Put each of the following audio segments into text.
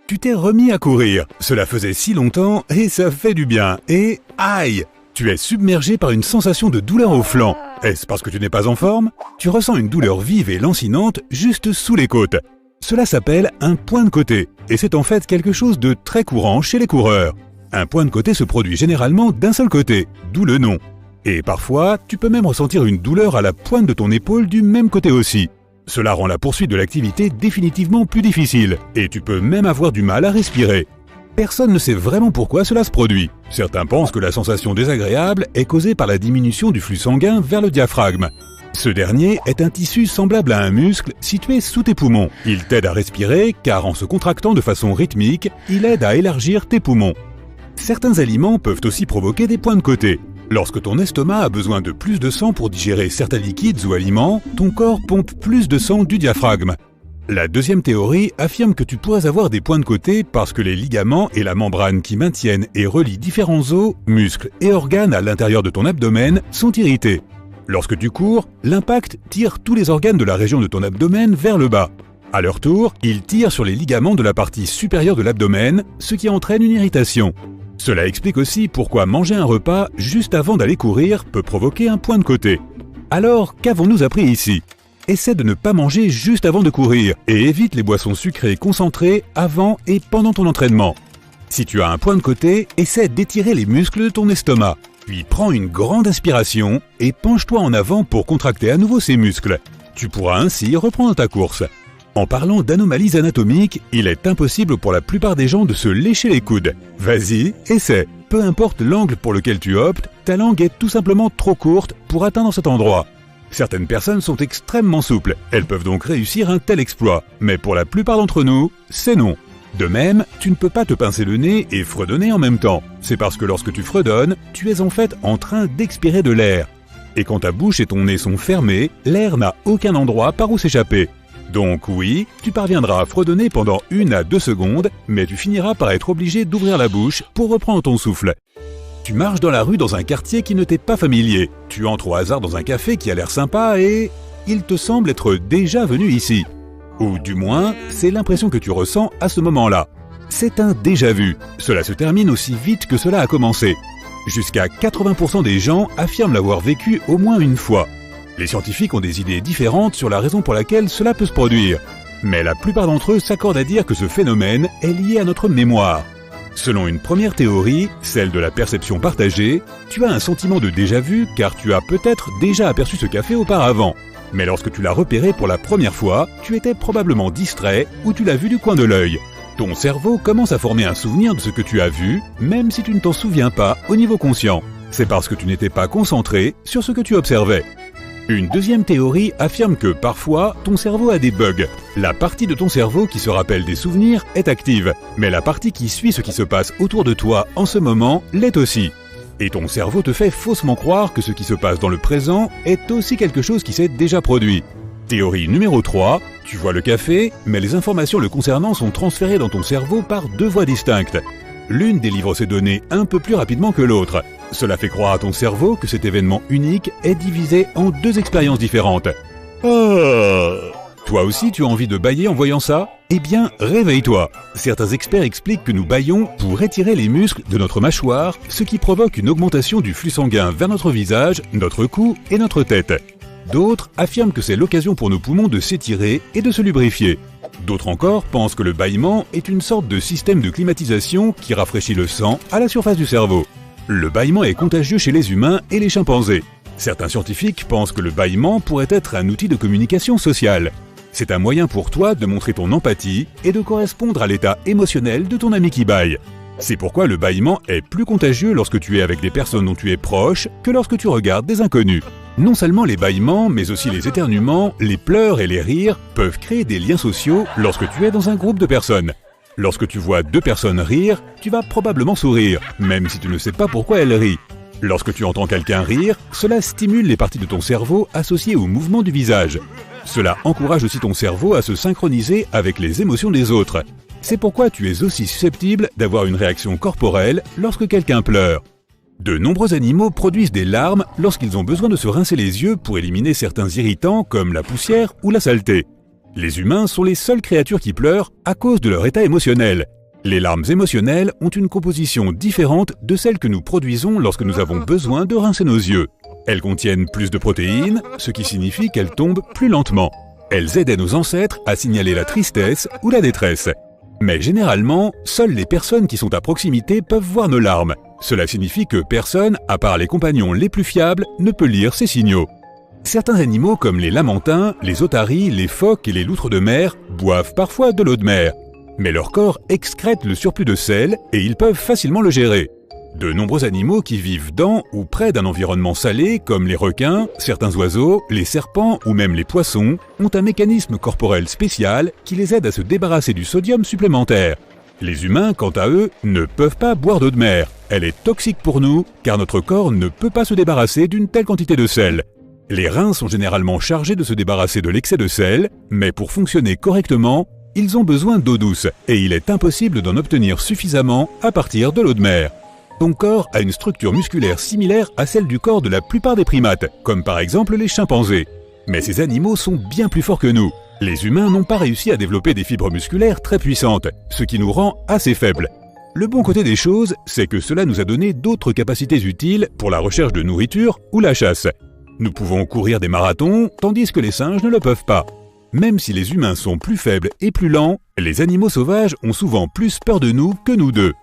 Tu t'es remis à courir, cela faisait si longtemps et ça fait du bien. Et aïe! Tu es submergé par une sensation de douleur au flanc. Est-ce parce que tu n'es pas en forme? Tu ressens une douleur vive et lancinante juste sous les côtes. Cela s'appelle un point de côté, et c'est en fait quelque chose de très courant chez les coureurs. Un point de côté se produit généralement d'un seul côté, d'où le nom. Et parfois, tu peux même ressentir une douleur à la pointe de ton épaule du même côté aussi. Cela rend la poursuite de l'activité définitivement plus difficile, et tu peux même avoir du mal à respirer. Personne ne sait vraiment pourquoi cela se produit. Certains pensent que la sensation désagréable est causée par la diminution du flux sanguin vers le diaphragme. Ce dernier est un tissu semblable à un muscle situé sous tes poumons. Il t'aide à respirer car en se contractant de façon rythmique, il aide à élargir tes poumons. Certains aliments peuvent aussi provoquer des points de côté. Lorsque ton estomac a besoin de plus de sang pour digérer certains liquides ou aliments, ton corps pompe plus de sang du diaphragme. La deuxième théorie affirme que tu pourrais avoir des points de côté parce que les ligaments et la membrane qui maintiennent et relient différents os, muscles et organes à l'intérieur de ton abdomen sont irrités. Lorsque tu cours, l'impact tire tous les organes de la région de ton abdomen vers le bas. À leur tour, ils tirent sur les ligaments de la partie supérieure de l'abdomen, ce qui entraîne une irritation. Cela explique aussi pourquoi manger un repas juste avant d'aller courir peut provoquer un point de côté. Alors, qu'avons-nous appris ici? Essaie de ne pas manger juste avant de courir et évite les boissons sucrées concentrées avant et pendant ton entraînement. Si tu as un point de côté, essaie d'étirer les muscles de ton estomac. Puis prends une grande inspiration et penche-toi en avant pour contracter à nouveau ces muscles. Tu pourras ainsi reprendre ta course. En parlant d'anomalies anatomiques, il est impossible pour la plupart des gens de se lécher les coudes. Vas-y, essaie. Peu importe l'angle pour lequel tu optes, ta langue est tout simplement trop courte pour atteindre cet endroit. Certaines personnes sont extrêmement souples, elles peuvent donc réussir un tel exploit, mais pour la plupart d'entre nous, c'est non. De même, tu ne peux pas te pincer le nez et fredonner en même temps. C'est parce que lorsque tu fredonnes, tu es en fait en train d'expirer de l'air. Et quand ta bouche et ton nez sont fermés, l'air n'a aucun endroit par où s'échapper. Donc oui, tu parviendras à fredonner pendant 1 à 2 secondes, mais tu finiras par être obligé d'ouvrir la bouche pour reprendre ton souffle. Tu marches dans la rue dans un quartier qui ne t'est pas familier. Tu entres au hasard dans un café qui a l'air sympa et il te semble être déjà venu ici. Ou du moins, c'est l'impression que tu ressens à ce moment-là. C'est un déjà-vu. Cela se termine aussi vite que cela a commencé. Jusqu'à 80% des gens affirment l'avoir vécu au moins une fois. Les scientifiques ont des idées différentes sur la raison pour laquelle cela peut se produire. Mais la plupart d'entre eux s'accordent à dire que ce phénomène est lié à notre mémoire. Selon une première théorie, celle de la perception partagée, tu as un sentiment de déjà-vu car tu as peut-être déjà aperçu ce café auparavant. Mais lorsque tu l'as repéré pour la première fois, tu étais probablement distrait ou tu l'as vu du coin de l'œil. Ton cerveau commence à former un souvenir de ce que tu as vu, même si tu ne t'en souviens pas au niveau conscient. C'est parce que tu n'étais pas concentré sur ce que tu observais. Une deuxième théorie affirme que parfois, ton cerveau a des bugs. La partie de ton cerveau qui se rappelle des souvenirs est active, mais la partie qui suit ce qui se passe autour de toi en ce moment l'est aussi. Et ton cerveau te fait faussement croire que ce qui se passe dans le présent est aussi quelque chose qui s'est déjà produit. Théorie numéro 3, tu vois le café, mais les informations le concernant sont transférées dans ton cerveau par 2 voies distinctes. L'une délivre ces données un peu plus rapidement que l'autre. Cela fait croire à ton cerveau que cet événement unique est divisé en 2 expériences différentes. Toi aussi tu as envie de bâiller en voyant ça? Eh bien, réveille-toi. Certains experts expliquent que nous bâillons pour étirer les muscles de notre mâchoire, ce qui provoque une augmentation du flux sanguin vers notre visage, notre cou et notre tête. D'autres affirment que c'est l'occasion pour nos poumons de s'étirer et de se lubrifier. D'autres encore pensent que le bâillement est une sorte de système de climatisation qui rafraîchit le sang à la surface du cerveau. Le bâillement est contagieux chez les humains et les chimpanzés. Certains scientifiques pensent que le bâillement pourrait être un outil de communication sociale. C'est un moyen pour toi de montrer ton empathie et de correspondre à l'état émotionnel de ton ami qui bâille. C'est pourquoi le bâillement est plus contagieux lorsque tu es avec des personnes dont tu es proche que lorsque tu regardes des inconnus. Non seulement les bâillements, mais aussi les éternuements, les pleurs et les rires peuvent créer des liens sociaux lorsque tu es dans un groupe de personnes. Lorsque tu vois 2 personnes rire, tu vas probablement sourire, même si tu ne sais pas pourquoi elles rient. Lorsque tu entends quelqu'un rire, cela stimule les parties de ton cerveau associées au mouvement du visage. Cela encourage aussi ton cerveau à se synchroniser avec les émotions des autres. C'est pourquoi tu es aussi susceptible d'avoir une réaction corporelle lorsque quelqu'un pleure. De nombreux animaux produisent des larmes lorsqu'ils ont besoin de se rincer les yeux pour éliminer certains irritants comme la poussière ou la saleté. Les humains sont les seules créatures qui pleurent à cause de leur état émotionnel. Les larmes émotionnelles ont une composition différente de celle que nous produisons lorsque nous avons besoin de rincer nos yeux. Elles contiennent plus de protéines, ce qui signifie qu'elles tombent plus lentement. Elles aidaient nos ancêtres à signaler la tristesse ou la détresse. Mais généralement, seules les personnes qui sont à proximité peuvent voir nos larmes. Cela signifie que personne, à part les compagnons les plus fiables, ne peut lire ces signaux. Certains animaux comme les lamantins, les otaries, les phoques et les loutres de mer boivent parfois de l'eau de mer. Mais leur corps excrète le surplus de sel et ils peuvent facilement le gérer. De nombreux animaux qui vivent dans ou près d'un environnement salé, comme les requins, certains oiseaux, les serpents ou même les poissons, ont un mécanisme corporel spécial qui les aide à se débarrasser du sodium supplémentaire. Les humains, quant à eux, ne peuvent pas boire d'eau de mer. Elle est toxique pour nous, car notre corps ne peut pas se débarrasser d'une telle quantité de sel. Les reins sont généralement chargés de se débarrasser de l'excès de sel, mais pour fonctionner correctement, ils ont besoin d'eau douce, et il est impossible d'en obtenir suffisamment à partir de l'eau de mer. Ton corps a une structure musculaire similaire à celle du corps de la plupart des primates, comme par exemple les chimpanzés. Mais ces animaux sont bien plus forts que nous. Les humains n'ont pas réussi à développer des fibres musculaires très puissantes, ce qui nous rend assez faibles. Le bon côté des choses, c'est que cela nous a donné d'autres capacités utiles pour la recherche de nourriture ou la chasse. Nous pouvons courir des marathons, tandis que les singes ne le peuvent pas. Même si les humains sont plus faibles et plus lents, les animaux sauvages ont souvent plus peur de nous que nous d'eux.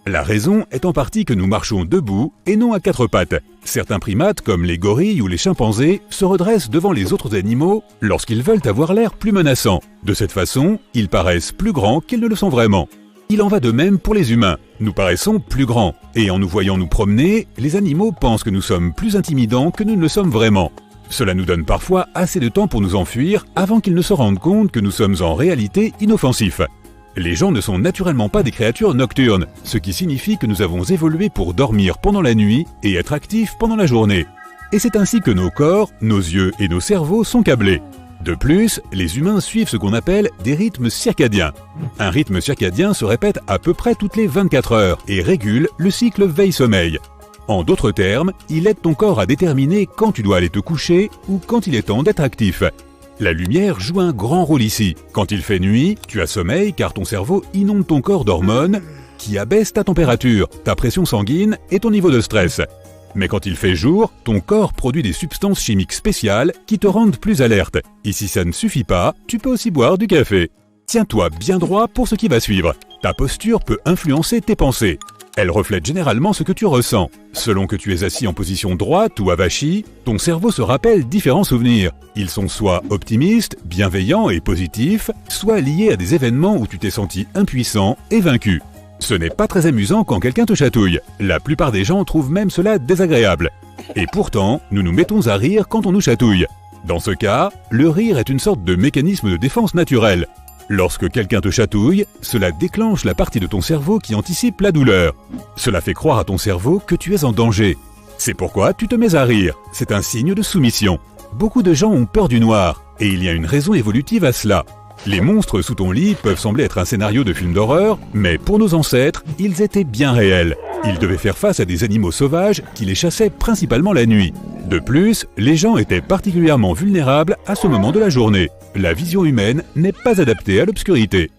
La raison est en partie que nous marchons debout et non à quatre pattes. Certains primates, comme les gorilles ou les chimpanzés, se redressent devant les autres animaux lorsqu'ils veulent avoir l'air plus menaçants. De cette façon, ils paraissent plus grands qu'ils ne le sont vraiment. Il en va de même pour les humains. Nous paraissons plus grands, et en nous voyant nous promener, les animaux pensent que nous sommes plus intimidants que nous ne le sommes vraiment. Cela nous donne parfois assez de temps pour nous enfuir avant qu'ils ne se rendent compte que nous sommes en réalité inoffensifs. Les gens ne sont naturellement pas des créatures nocturnes, ce qui signifie que nous avons évolué pour dormir pendant la nuit et être actifs pendant la journée. Et c'est ainsi que nos corps, nos yeux et nos cerveaux sont câblés. De plus, les humains suivent ce qu'on appelle des rythmes circadiens. Un rythme circadien se répète à peu près toutes les 24 heures et régule le cycle veille-sommeil. En d'autres termes, il aide ton corps à déterminer quand tu dois aller te coucher ou quand il est temps d'être actif. La lumière joue un grand rôle ici. Quand il fait nuit, tu as sommeil car ton cerveau inonde ton corps d'hormones qui abaissent ta température, ta pression sanguine et ton niveau de stress. Mais quand il fait jour, ton corps produit des substances chimiques spéciales qui te rendent plus alerte. Et si ça ne suffit pas, tu peux aussi boire du café. Tiens-toi bien droit pour ce qui va suivre. Ta posture peut influencer tes pensées. Elle reflète généralement ce que tu ressens. Selon que tu es assis en position droite ou avachie, ton cerveau se rappelle différents souvenirs. Ils sont soit optimistes, bienveillants et positifs, soit liés à des événements où tu t'es senti impuissant et vaincu. Ce n'est pas très amusant quand quelqu'un te chatouille. La plupart des gens trouvent même cela désagréable. Et pourtant, nous nous mettons à rire quand on nous chatouille. Dans ce cas, le rire est une sorte de mécanisme de défense naturel. Lorsque quelqu'un te chatouille, cela déclenche la partie de ton cerveau qui anticipe la douleur. Cela fait croire à ton cerveau que tu es en danger. C'est pourquoi tu te mets à rire. C'est un signe de soumission. Beaucoup de gens ont peur du noir, et il y a une raison évolutive à cela. Les monstres sous ton lit peuvent sembler être un scénario de film d'horreur, mais pour nos ancêtres, ils étaient bien réels. Ils devaient faire face à des animaux sauvages qui les chassaient principalement la nuit. De plus, les gens étaient particulièrement vulnérables à ce moment de la journée. La vision humaine n'est pas adaptée à l'obscurité.